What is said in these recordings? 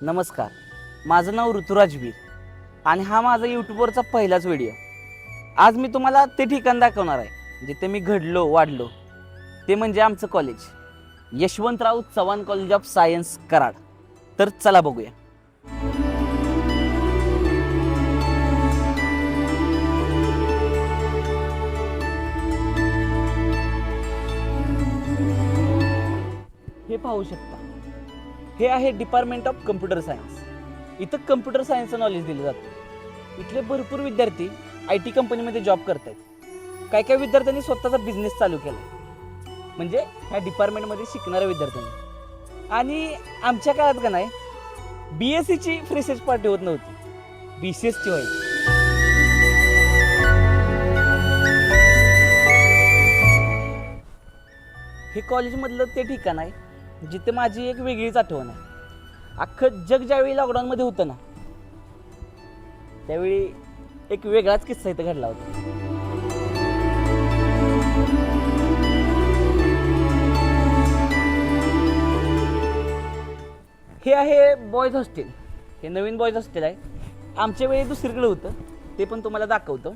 नमस्कार, माझं नाव ऋतुराज वीर आणि हा माझा यूट्यूबवरचा पहिलाच व्हिडिओ. आज मी तुम्हाला ते ठिकाण दाखवणार आहे जिथे मी घडलो वाढलो, ते म्हणजे आमचं college Yashwantrao Chavan college of science Karad. तर चला बघूया. हे पाहू शकता, हे आहे डिपार्टमेंट ऑफ कम्प्युटर सायन्स. इथं कम्प्युटर सायन्सचं नॉलेज दिलं जातं. इथले भरपूर विद्यार्थी IT कंपनीमध्ये जॉब करत आहेत. काही काही विद्यार्थ्यांनी स्वतःचा बिझनेस चालू केला, म्हणजे ह्या डिपार्टमेंटमध्ये शिकणाऱ्या विद्यार्थ्यांनी. आणि आमच्या काळात का नाही BSCची फ्रेशर्स पार्टी होत नव्हती, BCSची व्हायची. हे कॉलेजमधलं ते ठिकाण आहे जिथे माझी एक वेगळीच आठवण आहे. अख्खं जग ज्यावेळी लॉकडाऊनमध्ये होतं ना, त्यावेळी एक वेगळाच किस्सा इथं घडला होता. हे आहे बॉयज हॉस्टेल. हे नवीन बॉयज हॉस्टेल आहे. आमच्या वेळी दुसरीकडे होतं, ते पण तुम्हाला दाखवतो.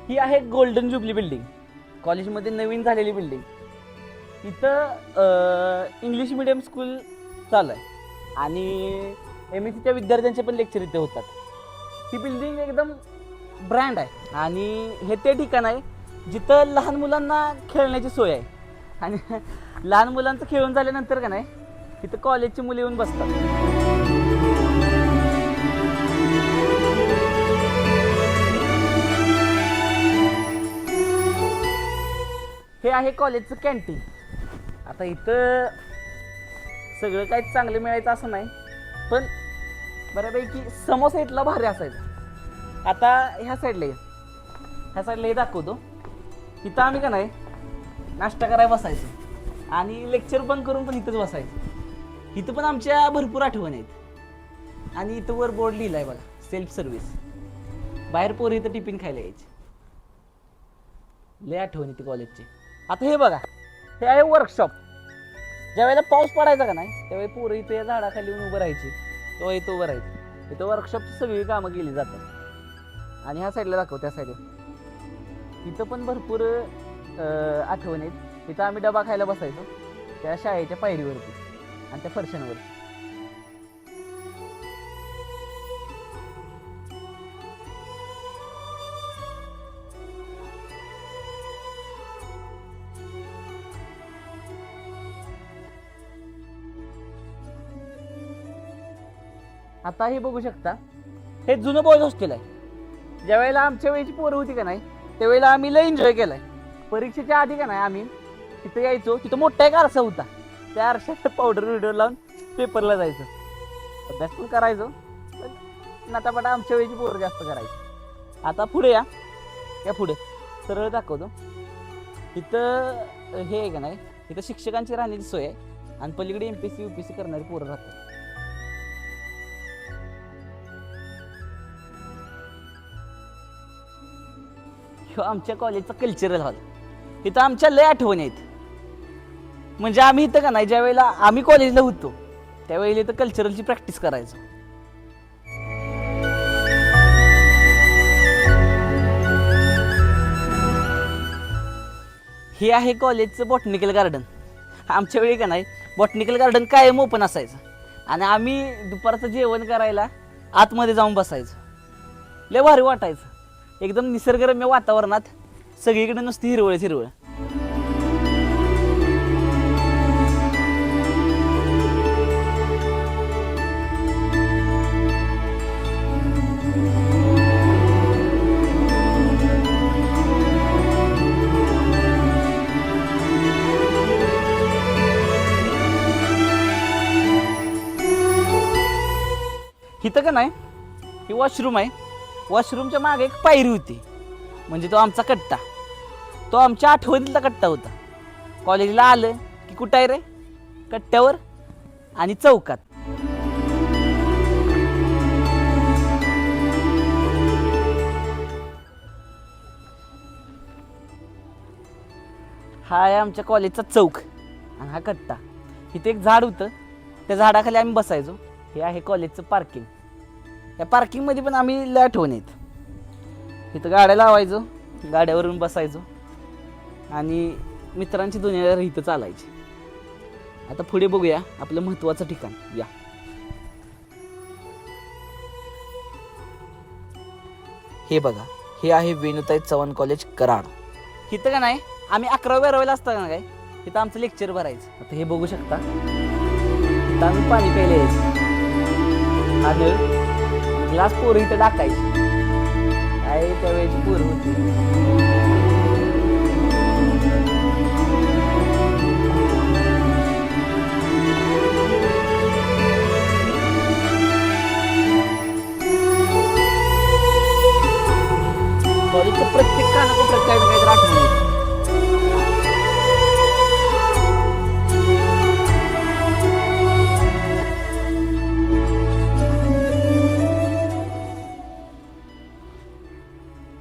ही आहे गोल्डन जुबली बिल्डिंग, कॉलेजमध्ये नवीन झालेली बिल्डिंग. इथं इंग्लिश मिडियम स्कूल चालू आहे आणि MSCच्या विद्यार्थ्यांचे पण लेक्चर इथे होतात. ही बिल्डिंग एकदम ब्रँड आहे आणि हे ते ठिकाण आहे जिथं लहान मुलांना खेळण्याची सोय आहे. आणि लहान मुलांचं खेळून झाल्यानंतर का नाही तिथं कॉलेजची मुले येऊन बसतात. हे आहे कॉलेजचं कॅन्टीन. आता इथं सगळं काही चांगलं मिळायचं असं नाही, पण बऱ्यापैकी समोसा इथला भारी असायचा. आता ह्या साईडला हे दाखवतो. इथं आम्ही का नाही नाश्ता करायला बसायचो आणि लेक्चर बंक करून पण इथंच बसायचं. इथं पण आमच्या भरपूर आठवणी आहेत. आणि इथं वर बोर्ड लिहिला आहे बघा, सेल्फ सर्व्हिस. बाहेर पोरं इथं टिफिन खायला यायचे. लय आठवणी इथे कॉलेजची. आता हे बघा, हे आहे वर्कशॉप. ज्यावेळेला पाऊस पडायचा का नाही त्यावेळी पोरं इथे या झाडाखाली येऊन उभं राहायची, तेव्हा इथं उभं राहायचं. इथं वर्कशॉपची सगळी कामं केली जातात. आणि ह्या साईडला दाखव, त्या साईडला इथं पण भरपूर आठवणी आहेत. इथं आम्ही डबा खायला बसायचो त्या शाळेच्या पायरीवरती आणि त्या फरशांवरती. आता हे बघू शकता, हे जुनं बॉयज हॉस्टेल आहे. ज्या वेळेला आमच्या वेळेची पोरं होती का नाही त्यावेळेला आम्ही लय एन्जॉय केलाय. परीक्षेच्या आधी का नाही आम्ही तिथं यायचो. तिथं मोठा एक आरसा होता, त्या आरशात पावडर व्हिडिओ लावून पेपरला जायचं. अभ्यास पण करायचो, पण नाटापाटा आमच्या वेळेची पोरं जास्त करायची. आता पुढे या पुढे सरळ दाखवतो. इथं हे आहे का नाही, इथं शिक्षकांची राहण्याची सोय आहे आणि पलीकडे MPSC UPSC करणारी पोरं राहतात. आमच्या कॉलेजचा कल्चरल हॉल. इथं आमच्या लय आठवणी आहेत. म्हणजे आम्ही इथं का नाही ज्या वेळेला आम्ही कॉलेजला होतो त्यावेळेला इथं कल्चरलची प्रॅक्टिस करायचो. हे आहे कॉलेजचं बॉटनिकल गार्डन. आमच्या वेळी का नाही बॉटनिकल गार्डन कायम ओपन असायचं आणि आम्ही दुपारचं जेवण करायला आतमध्ये जाऊन बसायचो. लय भारी वाटायचं. एकदम निसर्गरम्य वातावरणात सगळीकडे नुसती हिरवळ. इथं का नाही ही वॉशरूम आहे. वॉशरूमच्या मागे एक पायरी होती. म्हणजे तो आमचा कट्टा. तो आमच्या आठवणीतला कट्टा होता. कॉलेजला आलं की कुठं आहे रे? कट्ट्यावर आणि चौकात. हा आहे आमच्या कॉलेजचा चौक आणि हा कट्टा. इथे एक झाड होतं, त्या झाडाखाली आम्ही बसायचो. हे आहे कॉलेजचं पार्किंग. या पार्किंगमध्ये पण आम्ही लय आठवण आहेत. इथं गाड्या लावायचो, गाड्यावरून बसायचो आणि मित्रांची दुनिया इथं चालायची. आता पुढे बघूया आपलं महत्त्वाचं ठिकाण. या हे बघा, हे आहे वेणुताई चव्हाण कॉलेज कराड. इथं का नाही आम्ही 11वी-12वीला असताना काय इथं आमचं लेक्चर भरायचं. आता हे बघू शकता, इथं आम्ही पाणी प्यायला यायचं. हा नळ ग्लास पोरं इथं टाकायची. काय त्यावेळेची पोरं होती. कॉलेजचं प्रत्येक कानाकोपऱ्यात काही ना काहीतरी आठवण येते.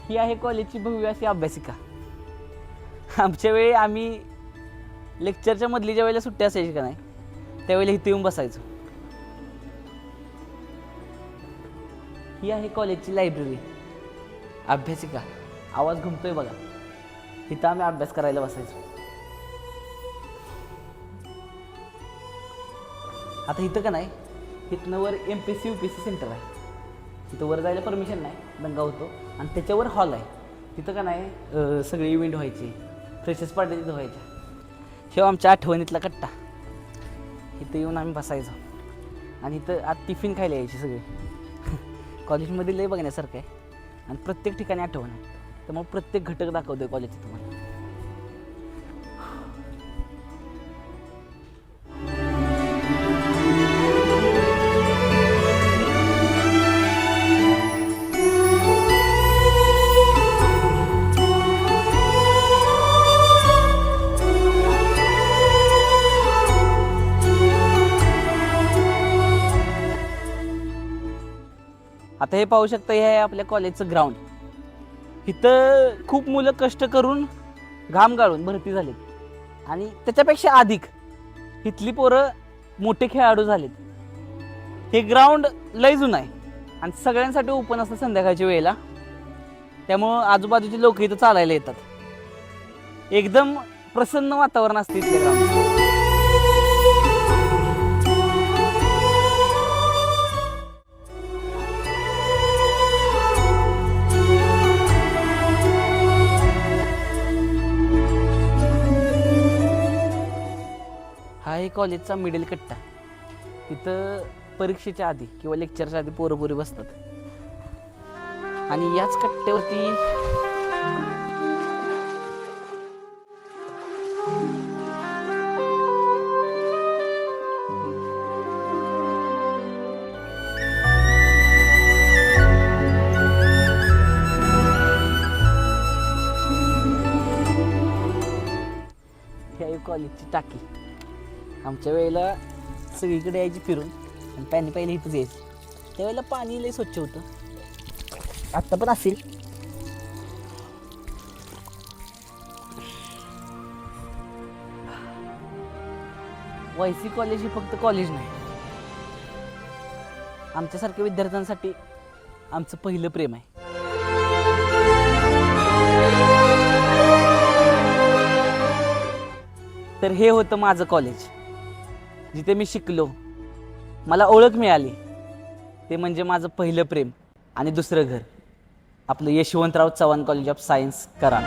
ही आहे कॉलेजची भव्य अशी अभ्यासिका. आमच्या वेळी आम्ही लेक्चरच्या मधली ज्या वेळेला सुट्टी असायची का नाही त्यावेळेला इथे येऊन बसायचो. ही आहे कॉलेजची लायब्ररी अभ्यासिका. आवाज घुमतोय बघा. इथं आम्ही अभ्यास करायला बसायचो. आता इथं का नाही, इथनं वर MPSC UPSC सेंटर आहे. तिथं वर जायला परमिशन नाही, दंगा होतो. आणि त्याच्यावर हॉल आहे. तिथं का नाही सगळे इव्हेंट व्हायचे, फ्रेशर्स पार्टी तिथं व्हायच्या. हे आमच्या आठवणीतला कट्टा. इथं येऊन आम्ही बसायचो आणि इथं आज टिफिन खायला यायचे सगळे. कॉलेजमध्ये लय बघण्यासारखं आहे आणि प्रत्येक ठिकाणी आठवण आहे. त्यामुळे प्रत्येक घटक दाखवतोय कॉलेजचं तुम्हाला. आता हे पाहू शकता, हे आहे आपल्या कॉलेजचं ग्राउंड. इथं खूप मुलं कष्ट करून घाम गाळून भरती झालीत आणि त्याच्यापेक्षा अधिक इथली पोरं मोठे खेळाडू झालेत. हे ग्राउंड लय जुनं आहे आणि सगळ्यांसाठी ओपन असतं संध्याकाळच्या वेळेला. त्यामुळं आजूबाजूचे लोक इथं चालायला येतात. एकदम प्रसन्न वातावरण असते इथल्या ग्राउंड. हा आहे कॉलेजचा मिडल कट्टा. इथं परीक्षेच्या आधी किंवा लेक्चरच्या आधी पोरं बसतात आणि याच कट्ट्यावरती ही आहे कॉलेजची टाकी. आमच्या वेळेला सगळीकडे यायची फिरून आणि पाणी प्यायला इथंच यायचं. त्यावेळेला पाणी लय स्वच्छ होतं. आत्ता पण असेल. YC कॉलेज हे फक्त कॉलेज नाही, आमच्यासारख्या विद्यार्थ्यांसाठी आमचं पहिलं प्रेम आहे. तर हे होतं माझं कॉलेज, जिथे मी शिकलो, मला ओळख मिळाली. ते म्हणजे माझं पहिलं प्रेम आणि दुसरं घर, आपलं Yashwantrao Chavan college of science Karad.